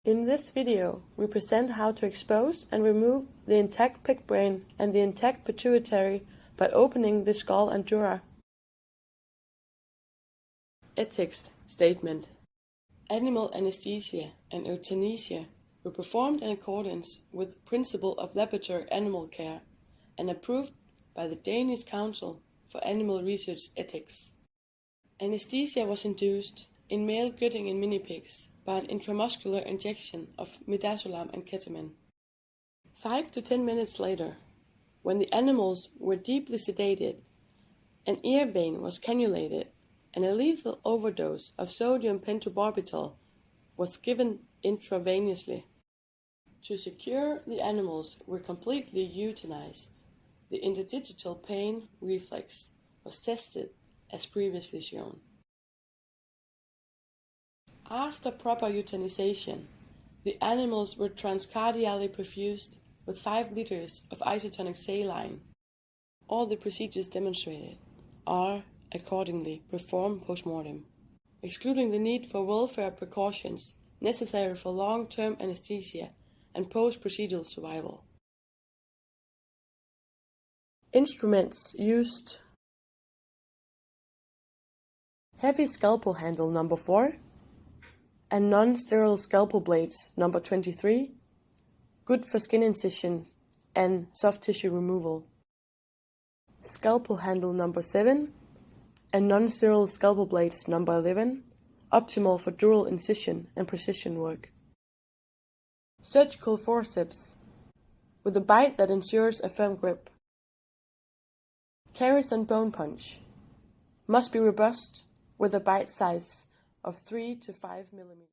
In this video, we present how to expose and remove the intact pig brain and the intact pituitary by opening the skull and dura. Ethics statement. Animal anesthesia and euthanasia were performed in accordance with the principle of laboratory animal care and approved by the Danish Council for Animal Research Ethics. Anesthesia was induced in male gutting in mini pigs by an intramuscular injection of midazolam and ketamine. 5 to 10 minutes later, when the animals were deeply sedated, an ear vein was cannulated and a lethal overdose of sodium pentobarbital was given intravenously. To secure the animals were completely euthanized. The interdigital pain reflex was tested as previously shown. After proper euthanization, the animals were transcardially perfused with 5 liters of isotonic saline. All the procedures demonstrated are accordingly performed postmortem, excluding the need for welfare precautions necessary for long-term anesthesia and post-procedural survival. Instruments used: heavy scalpel handle number 4 and non-sterile scalpel blades number 23, good for skin incisions and soft tissue removal. Scalpel handle number 7 and non-sterile scalpel blades number 11, optimal for dural incision and precision work. Surgical forceps with a bite that ensures a firm grip. Carries on bone punch. Must be robust with a bite size of 3 to 5 mm.